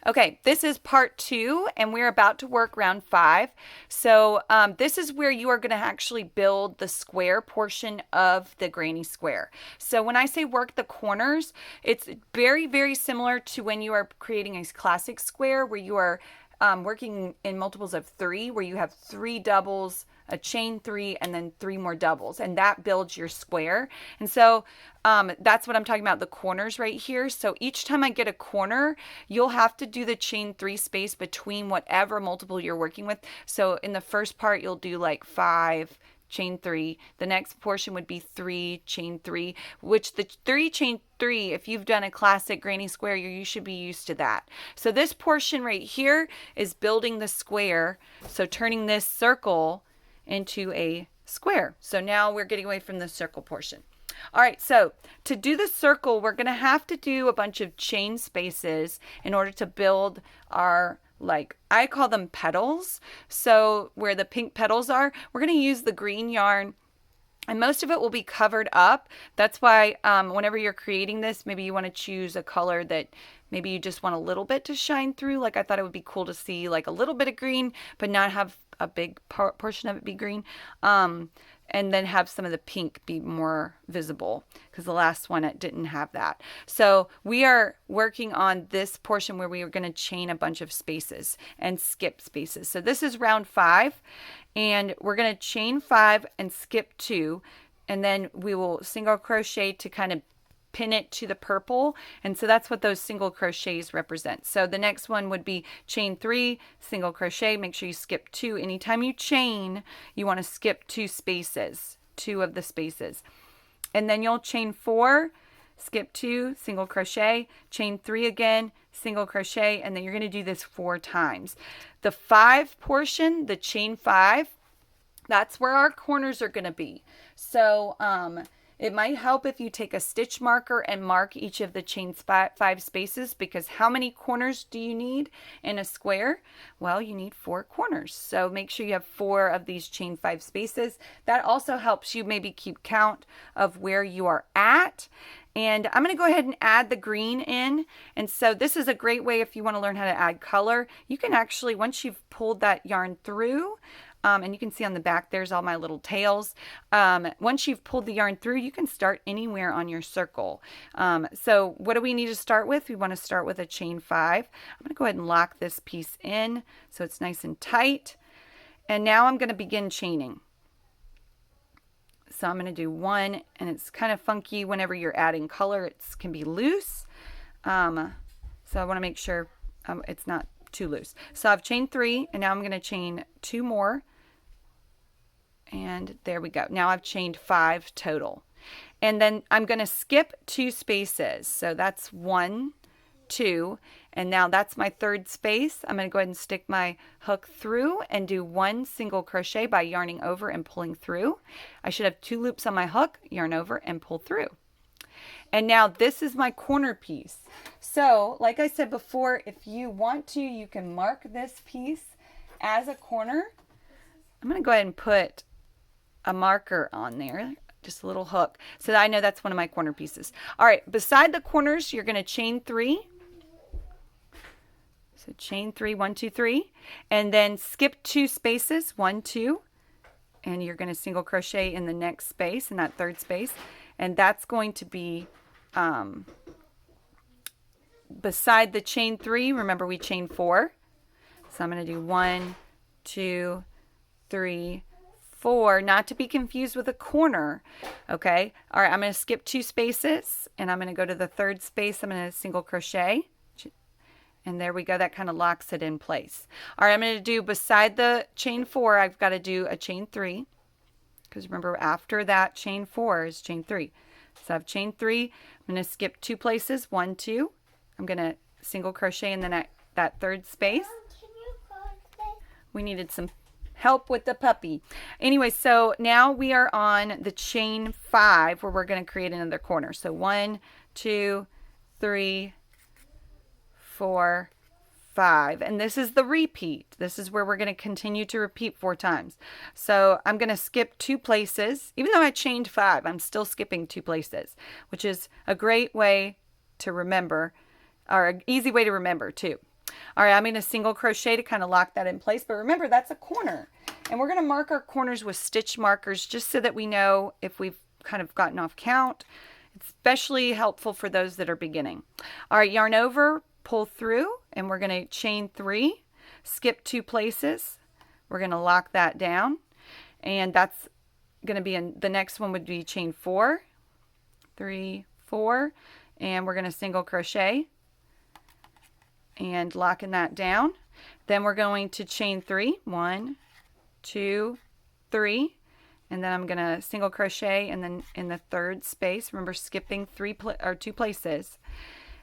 Okay, this is part 2, and we're about to work round 5. So this is where you are going to actually build the square portion of the granny square. So when I say work the corners, it's very, very similar to when you are creating a classic square where you are working in multiples of 3, where you have 3 doubles, a chain 3, and then 3 more doubles, and that builds your square. And so that's what I'm talking about, the corners right here. So each time I get a corner, you'll have to do the chain 3 space between whatever multiple you're working with. So in the first part, you'll do like 5 chain 3. The next portion would be 3 chain 3, which the 3 chain 3, if you've done a classic granny square, you should be used to that. So this portion right here is building the square, so turning this circle into a square. So now we're getting away from the circle portion. All right, so to do the circle, we're going to have to do a bunch of chain spaces in order to build our, like, I call them petals. So where the pink petals are, we're going to use the green yarn, and most of it will be covered up. That's why whenever you're creating this, maybe you want to choose a color that maybe you just want a little bit to shine through. Like I thought it would be cool to see like a little bit of green, but not have a big portion of it be green. And then have some of the pink be more visible, because the last one, it didn't have that. So we are working on this portion where we are going to chain a bunch of spaces and skip spaces. So this is round 5, and we're going to chain 5 and skip 2, and then we will single crochet to kind of pin it to the purple, and so that's what those single crochets represent. So the next one would be chain 3, single crochet. Make sure you skip 2. Anytime you chain, you want to skip 2 spaces, 2 of the spaces, and then you'll chain 4, skip 2, single crochet, chain 3 again, single crochet, and then you're going to do this 4 times. The 5 portion, the chain 5, that's where our corners are going to be. So it might help if you take a stitch marker and mark each of the chain 5 spaces, because how many corners do you need in a square? Well, you need 4 corners. So make sure you have 4 of these chain 5 spaces. That also helps you maybe keep count of where you are at. And I'm going to go ahead and add the green in. And so this is a great way if you want to learn how to add color. You can actually, once you've pulled that yarn through, and you can see on the back, there's all my little tails. Once you've pulled the yarn through, you can start anywhere on your circle. So what do we need to start with? We want to start with a chain 5. I'm going to go ahead and lock this piece in so it's nice and tight. And now I'm going to begin chaining. So I'm going to do 1, and it's kind of funky whenever you're adding color. It can be loose. So I want to make sure it's not too loose. So I've chained 3, and now I'm going to chain 2 more. And there we go. Now I've chained 5 total. And then I'm going to skip 2 spaces. So that's 1, 2, and now that's my 3rd space. I'm going to go ahead and stick my hook through and do 1 single crochet by yarning over and pulling through. I should have 2 loops on my hook, yarn over and pull through. And now this is my corner piece. So like I said before, if you want to, you can mark this piece as a corner. I'm going to go ahead and put a marker on there, just a little hook, so that I know that's one of my corner pieces. All right, beside the corners, you're going to chain 3. So chain 3, 1, 2, 3, and then skip 2 spaces, 1, 2, and you're going to single crochet in the next space, in that 3rd space, and that's going to be beside the chain 3. Remember, we chained 4, so I'm going to do 1, 2, 3, 4, not to be confused with a corner. Okay, all right, I'm going to skip 2 spaces, and I'm going to go to the 3rd space. I'm going to single crochet, and there we go. That kind of locks it in place. All right, I'm going to do beside the chain 4, I've got to do a chain 3, because remember, after that chain 4 is chain 3. So I've chained 3. I'm going to skip 2 places, 1, 2. I'm going to single crochet in the that 3rd space. We needed some help with the puppy. Anyway, so now we are on the chain 5 where we're going to create another corner. So 1, 2, 3, 4, 5, and this is the repeat. This is where we're going to continue to repeat 4 times. So I'm going to skip 2 places. Even though I chained 5, I'm still skipping 2 places, which is a great way to remember, or an easy way to remember too. All right, I'm going to single crochet to kind of lock that in place. But remember, that's a corner. And we're going to mark our corners with stitch markers just so that we know if we've kind of gotten off count. It's especially helpful for those that are beginning. All right, yarn over, pull through, and we're going to chain 3, skip 2 places. We're going to lock that down. And that's going to be in the next one would be chain 4, 3, 4, and we're going to single crochet and locking that down. Then we're going to chain 3, 1, 2, 3, and then I'm going to single crochet and then in the third space, remember skipping 2 places.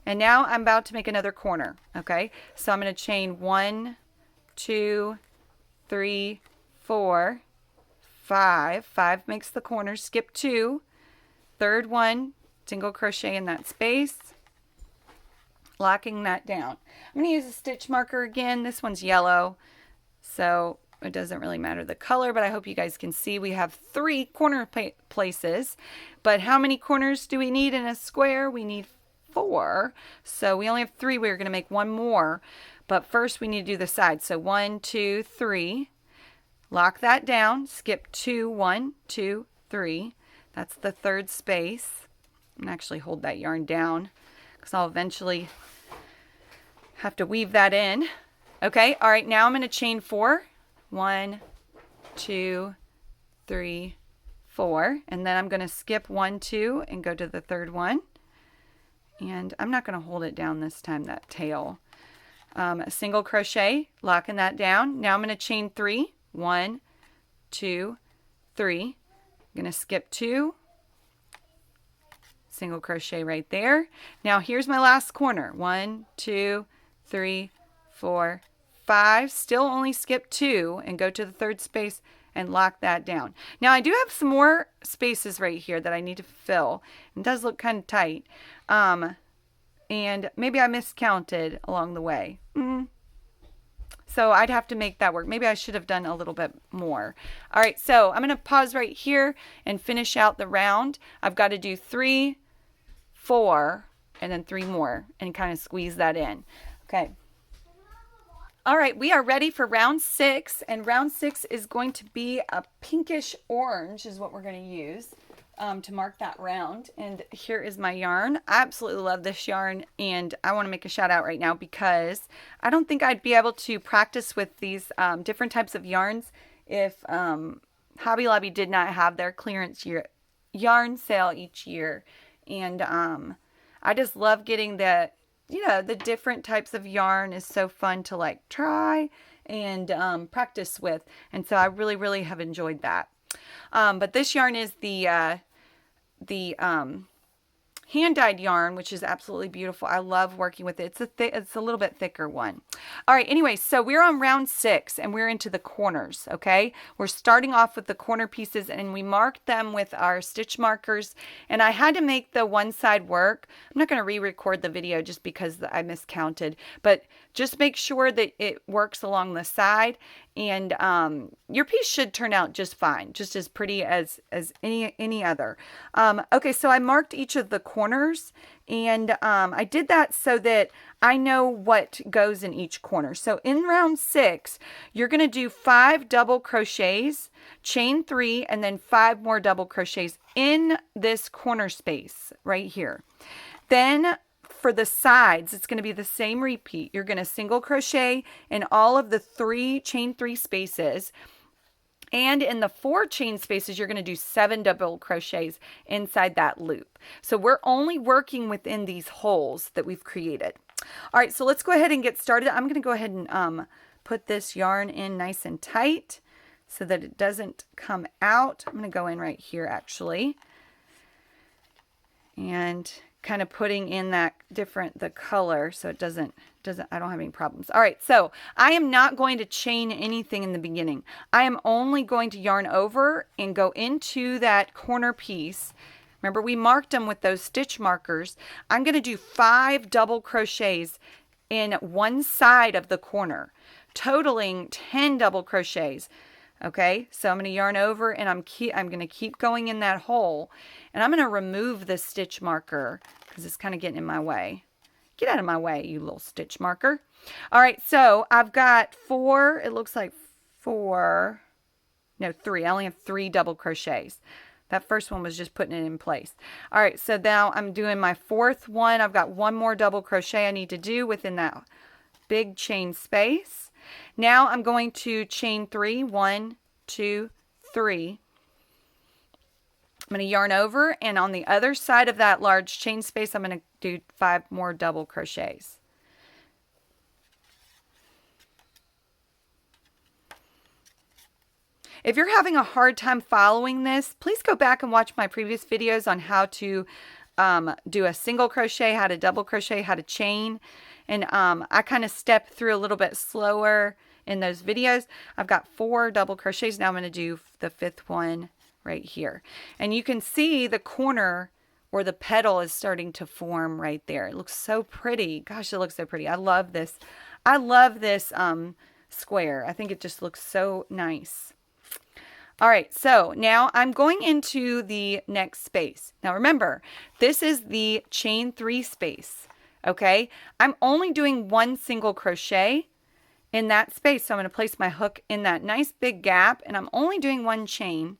And now I'm about to make another corner, okay? So I'm going to chain 1, 2, 3, 4, 5. 5 makes the corner, skip 2, third one, single crochet in that space, locking that down. I'm going to use a stitch marker again. This one's yellow, so it doesn't really matter the color, but I hope you guys can see we have 3 corner places. But how many corners do we need in a square? We need 4. So we only have 3. We're going to make 1 more. But first we need to do the sides. So 1, 2, 3. Lock that down. Skip 2, 1, 2, 3. That's the third space. I'm going to actually hold that yarn down because I'll eventually have to weave that in. Okay, all right, now I'm going to chain 4. 1, 2, 3, 4. And then I'm going to skip 1, 2 and go to the third one. And I'm not going to hold it down this time, that tail. A single crochet, locking that down. Now I'm going to chain 3. 1, 2, 3. I'm going to skip 2. Single crochet right there. Now here's my last corner. 1, 2, 3, 4, 5. Still only skip 2 and go to the third space and lock that down. Now I do have some more spaces right here that I need to fill. It does look kind of tight. And maybe I miscounted along the way. So I'd have to make that work. Maybe I should have done a little bit more. All right, so I'm going to pause right here and finish out the round. I've got to do 3, 4, and then 3 more and kind of squeeze that in. Okay. All right, we are ready for round 6, and round 6 is going to be a pinkish orange is what we're going to use to mark that round. And here is my yarn. I absolutely love this yarn, and I want to make a shout out right now because I don't think I'd be able to practice with these different types of yarns if Hobby Lobby did not have their clearance yarn sale each year. And I just love getting the different types of yarn is so fun to like try and practice with. And so I really, really have enjoyed that. But this yarn is the hand-dyed yarn, which is absolutely beautiful. I love working with it. It's a little bit thicker one. All right, anyway, so we're on round 6 and we're into the corners, okay? We're starting off with the corner pieces and we marked them with our stitch markers, and I had to make the one side work. I'm not going to re-record the video just because I miscounted, but just make sure that it works along the side, and your piece should turn out just fine, just as pretty as any other. Okay, so I marked each of the corners, and I did that so that I know what goes in each corner. So in round 6, you're going to do 5 double crochets, chain 3, and then 5 more double crochets in this corner space right here. Then for the sides, it's going to be the same repeat. You're going to single crochet in all of the chain 3 spaces. And in the 4 chain spaces, you're going to do 7 double crochets inside that loop. So we're only working within these holes that we've created. All right, so let's go ahead and get started. I'm going to go ahead and put this yarn in nice and tight so that it doesn't come out. I'm going to go in right here actually. And kind of putting in that the color so it doesn't I don't have any problems. All right, so I am not going to chain anything in the beginning. I am only going to yarn over and go into that corner piece. Remember, we marked them with those stitch markers. I'm going to do 5 double crochets in one side of the corner, totaling 10 double crochets. Okay, so I'm going to yarn over and I'm going to keep going in that hole, and I'm going to remove the stitch marker because it's kind of getting in my way. Get out of my way, you little stitch marker. All right, so I've got 4, it looks like 4, no, 3. I only have 3 double crochets. That first one was just putting it in place. All right, so now I'm doing my 4th one. I've got 1 more double crochet I need to do within that big chain space. Now I'm going to chain 3, 1, 2, 3. I'm going to yarn over, and on the other side of that large chain space, I'm going to do 5 more double crochets. If you're having a hard time following this, please go back and watch my previous videos on how to do a single crochet, how to double crochet, how to chain. And I kind of step through a little bit slower in those videos. I've got 4 double crochets. Now I'm going to do the 5th one right here. And you can see the corner or the petal is starting to form right there. It looks so pretty. Gosh, it looks so pretty. I love this. I love this square. I think it just looks so nice. All right, so now I'm going into the next space. Now remember, this is the chain 3 space, okay? I'm only doing 1 single crochet in that space. So I'm going to place my hook in that nice big gap, and I'm only doing 1 chain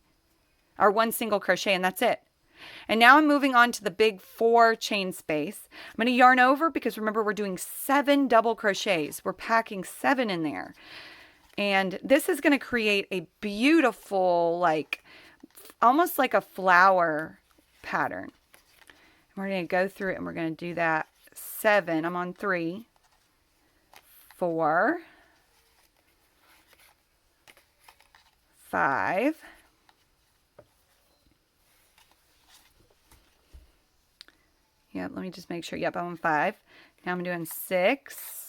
or 1 single crochet, and that's it. And now I'm moving on to the big 4 chain space. I'm going to yarn over because remember we're doing 7 double crochets. We're packing 7 in there. And this is going to create a beautiful, like, almost like a flower pattern. We're going to go through it and we're going to do that 7. I'm on 3, 4, 5, yep, let me just make sure. Yep, I'm on 5. Now I'm doing 6.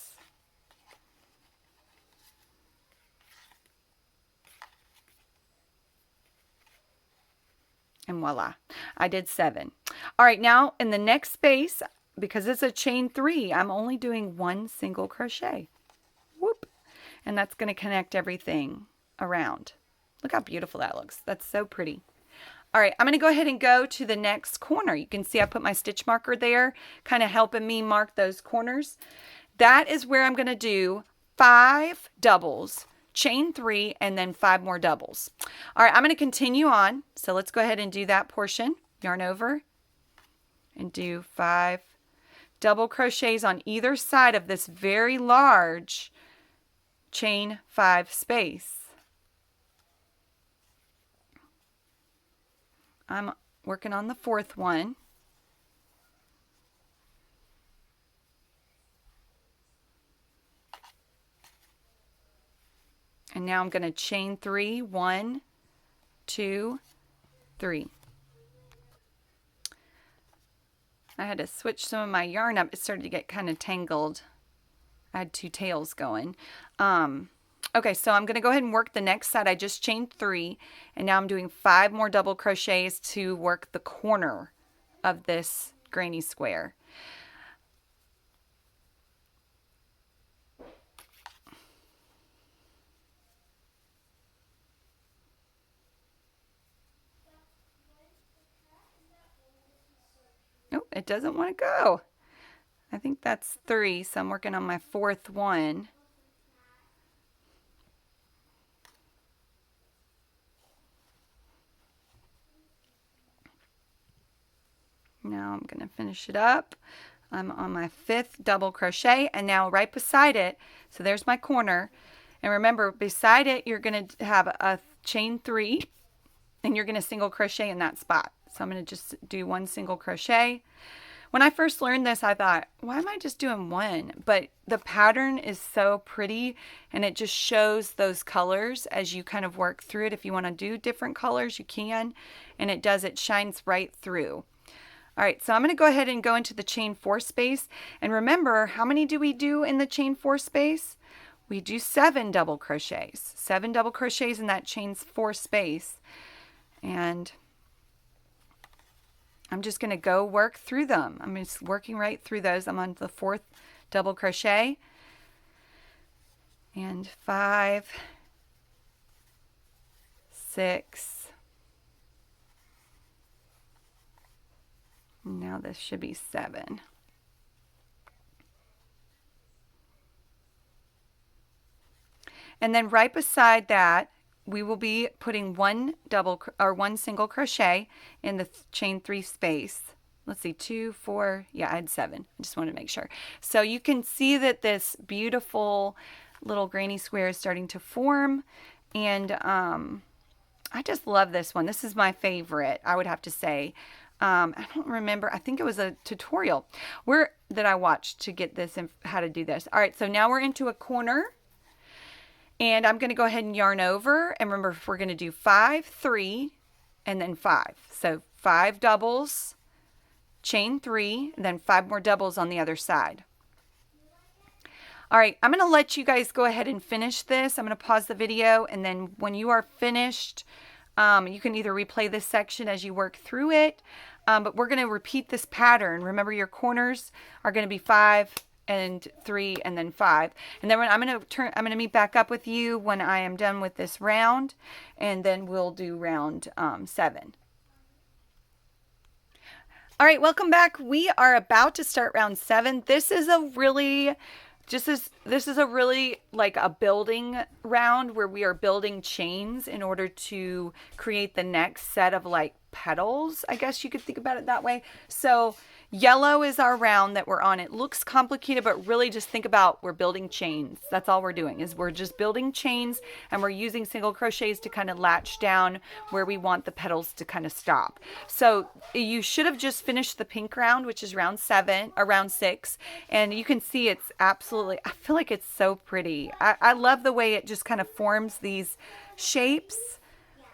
And voila, I did 7. All right, now in the next space, because it's a chain 3, I'm only doing 1 single crochet. Whoop. And that's going to connect everything around. Look how beautiful that looks. That's so pretty. All right, I'm going to go ahead and go to the next corner. You can see I put my stitch marker there, kind of helping me mark those corners. That is where I'm going to do 5 doubles, chain 3, and then 5 more doubles. All right, I'm going to continue on. So let's go ahead and do that portion. Yarn over and do 5 double crochets on either side of this very large chain 5 space. I'm working on the 4th one. And now I'm going to chain 3, 1, 2, 3. I had to switch some of my yarn up. It started to get kind of tangled. I had 2 tails going. Okay, so I'm going to go ahead and work the next side. I just chained 3, and now I'm doing 5 more double crochets to work the corner of this granny square. Oh, it doesn't want to go. I think that's 3, so I'm working on my 4th one. Now I'm going to finish it up. I'm on my 5th double crochet, and now right beside it, so there's my corner. And remember, beside it, you're going to have a chain 3, and you're going to single crochet in that spot. So I'm going to just do 1 single crochet. When I first learned this, I thought, why am I just doing 1? But the pattern is so pretty, and it just shows those colors as you kind of work through it. If you want to do different colors, you can, and it does. It shines right through. All right, so I'm going to go ahead and go into the chain 4 space. And remember, how many do we do in the chain 4 space? We do 7 double crochets. 7 double crochets in that chain 4 space. And I'm just going to go work through them. I'm just working right through those. I'm on the 4th double crochet. And 5, 6. Now this should be 7. And then right beside that, we will be putting one single crochet in the chain 3 space. Let's see, 2, 4, yeah, I had 7. I just wanted to make sure. So you can see that this beautiful little granny square is starting to form. And I just love this one. This is my favorite, I would have to say. I don't remember. I think it was a tutorial that I watched to get this and how to do this. All right, so now we're into a corner. And I'm going to go ahead and yarn over. And remember, we're going to do 5, 3, and then 5. So 5 doubles, chain 3, and then 5 more doubles on the other side. All right, I'm going to let you guys go ahead and finish this. I'm going to pause the video, and then when you are finished, you can either replay this section as you work through it, but we're going to repeat this pattern. Remember, your corners are going to be 5 and 3 and then 5. And then I'm going to meet back up with you when I am done with this round, and then we'll do round 7. All right, welcome back. We are about to start round 7. This is a really like a building round where we are building chains in order to create the next set of like petals. I guess you could think about it that way. So yellow is our round that we're on. It looks complicated, but really just think about we're building chains. That's all we're doing, is we're just building chains, and we're using single crochets to kind of latch down where we want the petals to kind of stop. So you should have just finished the pink round, which is round 7 or round 6. And you can see it's absolutely, I feel like it's so pretty. I love the way it just kind of forms these shapes.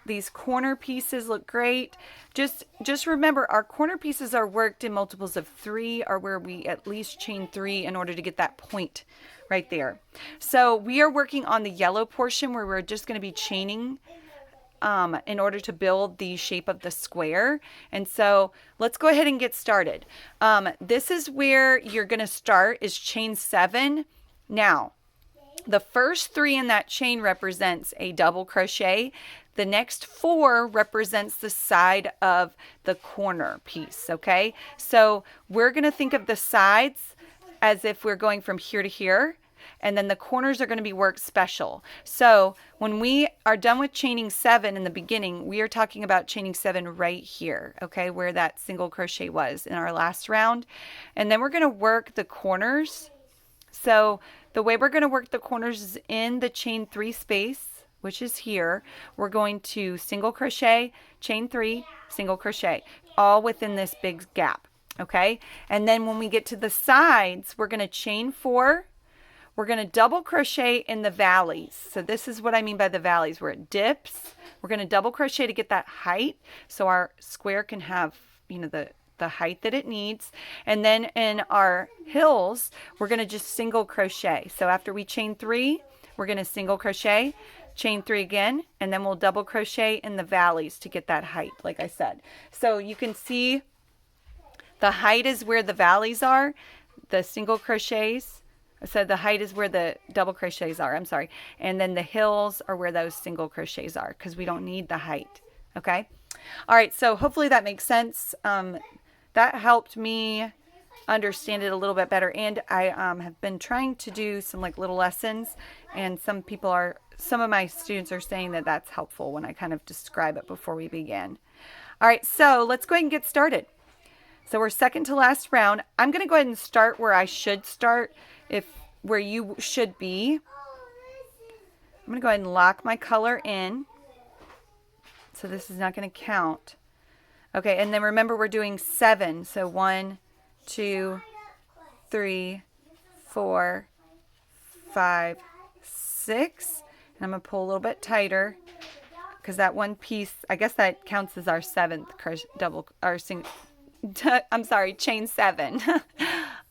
These corner pieces look great. Just remember, our corner pieces are worked in multiples of 3, or where we at least chain 3 in order to get that point right there. So we are working on the yellow portion where we're just going to be chaining in order to build the shape of the square. And so let's go ahead and get started. This is where you're going to start, is chain 7. Now, the first 3 in that chain represents a double crochet. The next 4 represents the side of the corner piece, okay? So we're going to think of the sides as if we're going from here to here, and then the corners are going to be worked special. So when we are done with chaining 7 in the beginning, we are talking about chaining 7 right here, okay, where that single crochet was in our last round. And then we're going to work the corners. So the way we're going to work the corners is in the chain 3 space, which is here. We're going to single crochet, chain 3, single crochet, all within this big gap, okay? And then when we get to the sides, we're going to chain 4. We're going to double crochet in the valleys. So this is what I mean by the valleys, where it dips. We're going to double crochet to get that height so our square can have, you know, the height that it needs. And then in our hills, we're going to just single crochet. So after we chain 3, we're going to single crochet, chain 3 again, and then we'll double crochet in the valleys to get that height, like I said. So you can see the height is where the valleys are, the single crochets. So the height is where the double crochets are, I'm sorry. And then the hills are where those single crochets are, because we don't need the height, okay? All right, so hopefully that makes sense. That helped me understand it a little bit better, and I have been trying to do some like little lessons, and some of my students are saying that that's helpful when I kind of describe it before we begin. All right, so let's go ahead and get started. So we're second to last round. I'm going to go ahead and start where I should start, where you should be. I'm going to go ahead and lock my color in. So this is not going to count. Okay, and then remember we're doing 7. So 1, 2, 3, 4, 5, 6. And I'm going to pull a little bit tighter, because that one piece, I guess that counts as our 7th chain 7.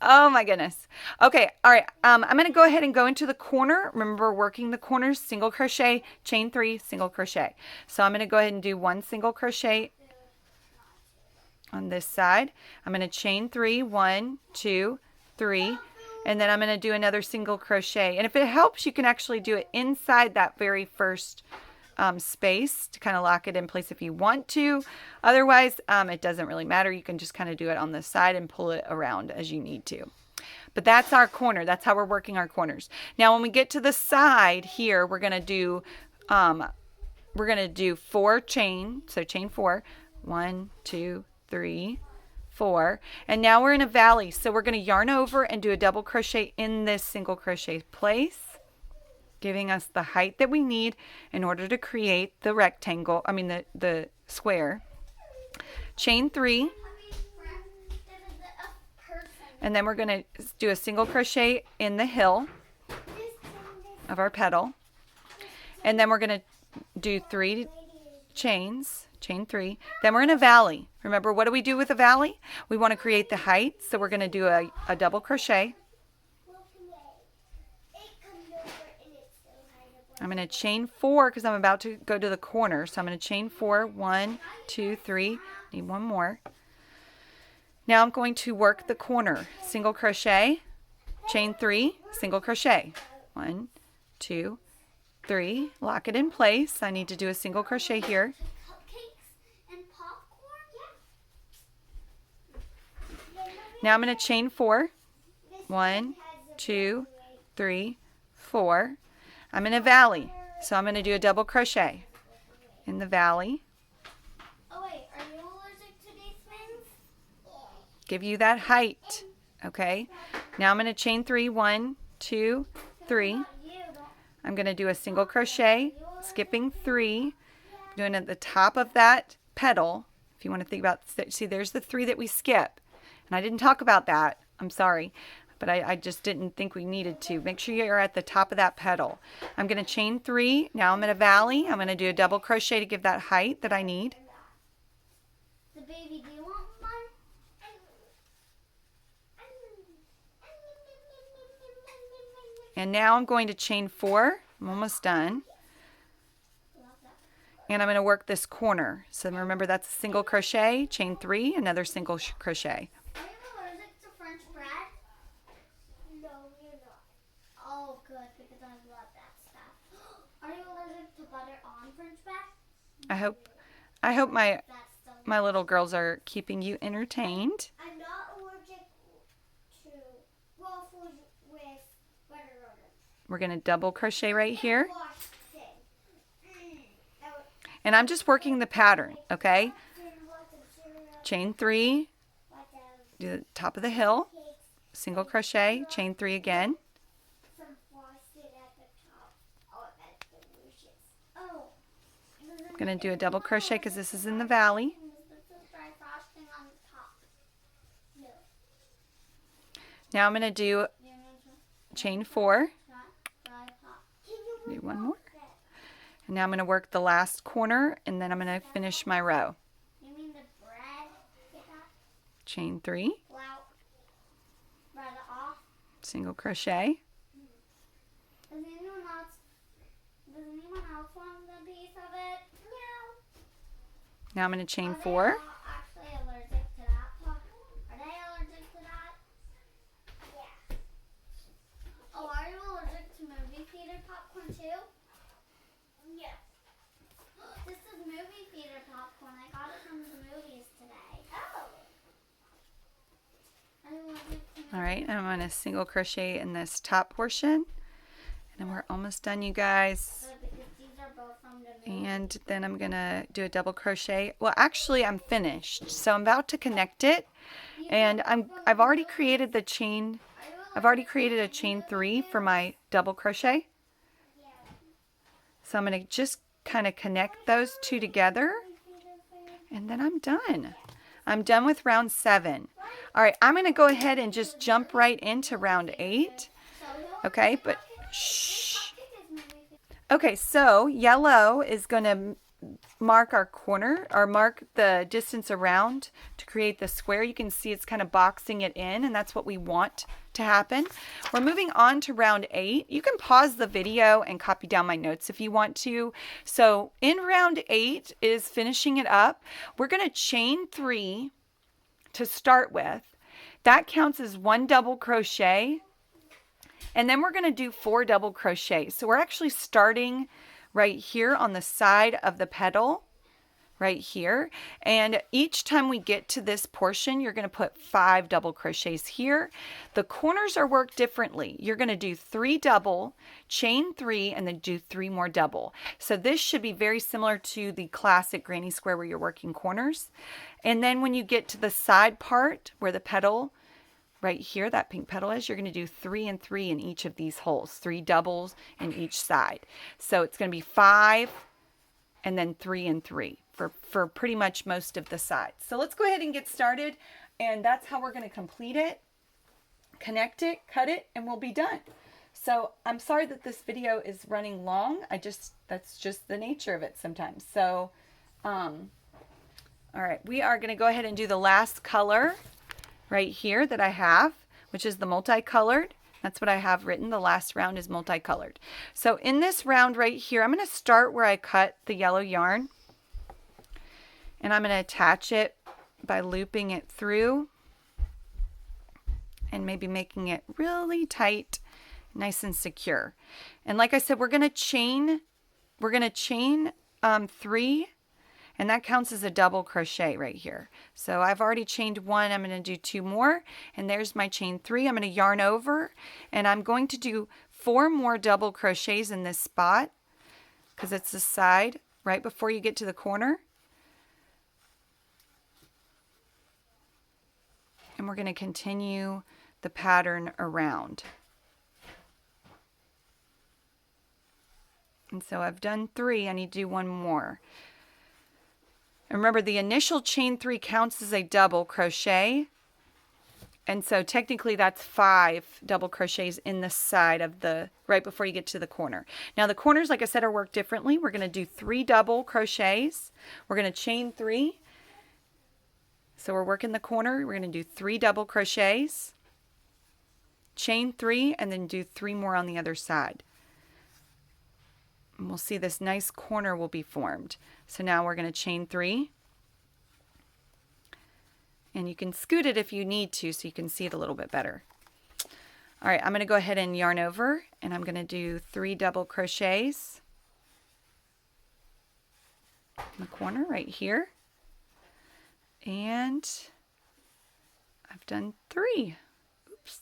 Oh my goodness. Okay, all right. I'm going to go ahead and go into the corner. Remember, working the corners, single crochet, chain 3, single crochet. So I'm going to go ahead and do 1 single crochet on this side. I'm going to chain 3, 1, 2, 3. And then I'm going to do another single crochet. And if it helps, you can actually do it inside that very first space to kind of lock it in place if you want to. Otherwise, it doesn't really matter. You can just kind of do it on the side and pull it around as you need to. But that's our corner. That's how we're working our corners. Now when we get to the side here, we're going to do 4 chain. So chain 4. 1, 2, 3, 4. And now we're in a valley. So we're going to yarn over and do a double crochet in this single crochet place, giving us the height that we need in order to create the rectangle, the square. Chain 3, and then we're going to do a single crochet in the heel of our petal, and then we're going to do 3 chains, chain 3. Then we're in a valley. Remember, what do we do with a valley? We want to create the height, so we're going to do a double crochet. I'm going to chain 4 because I'm about to go to the corner. So I'm going to chain 4. 1, 2, 3. Need one more. Now I'm going to work the corner. Single crochet, chain 3, single crochet. 1, 2, 3. Lock it in place. I need to do a single crochet here. Now I'm going to chain 4. 1, 2, 3, 4. I'm in a valley, so I'm going to do a double crochet in the valley. Oh wait, are you allergic to these things? Give you that height, okay? Now I'm going to chain 3. 1, 2, 3. I'm going to do a single crochet, skipping 3, doing at the top of that petal. If you want to think about, see, there's the 3 that we skip, and I didn't talk about that. I'm sorry. But I just didn't think we needed to. Make sure you're at the top of that petal. I'm going to chain 3. Now I'm in a valley. I'm going to do a double crochet to give that height that I need. The baby, do you want one? And now I'm going to chain 4. I'm almost done. And I'm going to work this corner. So remember, that's a single crochet, chain 3, another single crochet. Oh, good, because I love that stuff. Are you allergic to butter on French bread? I hope my little girls are keeping you entertained. I'm not allergic to waffles with butter on them. We're going to double crochet right here. And I'm just working the pattern, okay? Chain 3, do the top of the hill, single crochet, chain 3 again. I'm going to do a double crochet because this is in the valley. Now I'm going to do chain 4. Do one more. And now I'm going to work the last corner, and then I'm going to finish my row. Chain 3. Single crochet. Does anyone else want a piece of it? Now I'm going to chain 4. Are they actually allergic to that? Are they allergic to that? Yeah. Oh, are you allergic to movie theater popcorn too? Yeah. This is movie theater popcorn. I got it from the movies today. Oh. Are you allergic to All right, I'm going to single crochet in this top portion. And we're almost done, you guys. And then I'm going to do a double crochet. Well, actually, I'm finished. So I'm about to connect it. And I've already created the chain. I've already created a chain 3 for my double crochet. So I'm going to just kind of connect those 2 together. And then I'm done. I'm done with round 7. All right, I'm going to go ahead and just jump right into round 8. Okay, but shh. Okay, so yellow is going to mark our corner, or mark the distance around to create the square. You can see it's kind of boxing it in, and that's what we want to happen. We're moving on to round 8. You can pause the video and copy down my notes if you want to. So in round 8 is finishing it up. We're going to chain 3 to start with. That counts as 1 double crochet. And then we're going to do 4 double crochets. So we're actually starting right here on the side of the petal. right here, and each time we get to this portion you're going to put 5 double crochets here. The corners are worked differently. You're going to do 3 double, chain 3, and then do 3 more double. So this should be very similar to the classic granny square where you're working corners. And then when you get to the side part where the petal right here, that pink petal is, you're going to do 3 and 3 in each of these holes, 3 doubles in each side. So it's going to be 5 and then 3 and 3 for pretty much most of the sides. So let's go ahead and get started, and that's how we're going to complete it. Connect it, cut it, and we'll be done. So I'm sorry that this video is running long. That's just the nature of it sometimes. So all right, we are going to go ahead and do the last color right here that I have, which is the multicolored. That's what I have written. The last round is multicolored. So in this round right here, I'm going to start where I cut the yellow yarn, and I'm going to attach it by looping it through and maybe making it really tight, nice and secure. And like I said, we're going to chain 3, and that counts as a double crochet right here. So I've already chained 1. I'm going to do 2 more, and there's my chain 3. I'm going to yarn over, and I'm going to do 4 more double crochets in this spot because it's the side right before you get to the corner. And we're going to continue the pattern around. And so I've done 3. I need to do 1 more. And remember, the initial chain 3 counts as a double crochet. And so technically that's 5 double crochets in the side of the, right before you get to the corner. Now the corners, like I said, are worked differently. We're going to do 3 double crochets. We're going to chain 3. So we're working the corner. We're going to do 3 double crochets, chain 3, and then do 3 more on the other side. And we'll see this nice corner will be formed. So now we're going to chain 3. And you can scoot it if you need to so you can see it a little bit better. All right, I'm going to go ahead and yarn over, and I'm going to do 3 double crochets in the corner right here. And I've done 3. Oops.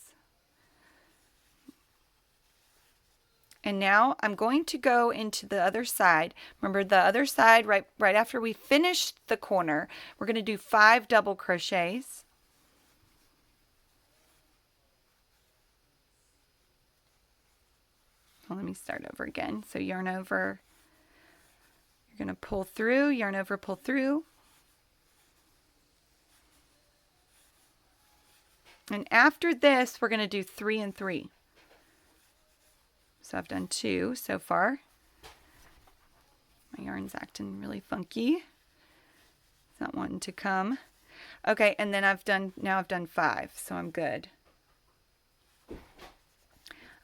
And now I'm going to go into the other side. Remember, the other side, right after we finish the corner, we're going to do 5 double crochets. Well, let me start over again. So yarn over, you're going to pull through, yarn over, pull through. And after this, we're going to do 3 and 3. So I've done 2 so far. My yarn's acting really funky. It's not wanting to come. Okay, and then now I've done 5, so I'm good.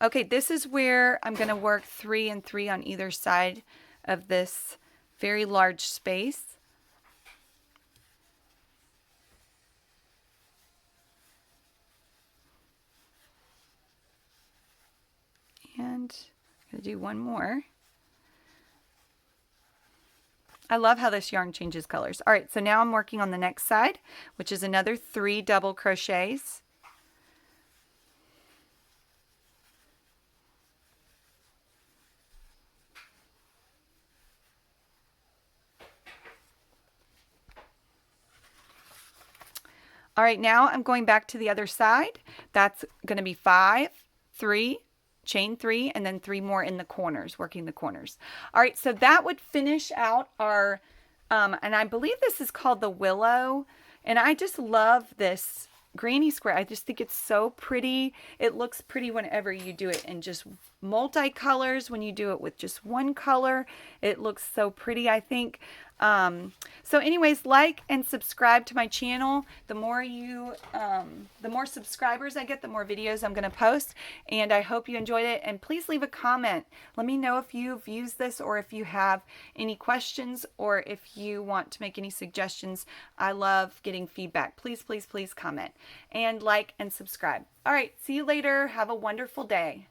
Okay, this is where I'm going to work 3 and 3 on either side of this very large space. And I'm going to do 1 more. I love how this yarn changes colors. All right, so now I'm working on the next side, which is another 3 double crochets. All right, now I'm going back to the other side. That's going to be 5, 3, chain 3, and then 3 more in the corners, working the corners. All right, so that would finish out our, and I believe this is called the Willow, and I just love this granny square. I just think it's so pretty. It looks pretty whenever you do it in just multicolors. When you do it with just 1 color, it looks so pretty, I think. So anyways, like and subscribe to my channel. The more subscribers I get, the more videos I'm going to post, and I hope you enjoyed it. And please leave a comment. Let me know if you've used this, or if you have any questions, or if you want to make any suggestions. I love getting feedback. Please, please, please comment and like and subscribe. All right, see you later. Have a wonderful day.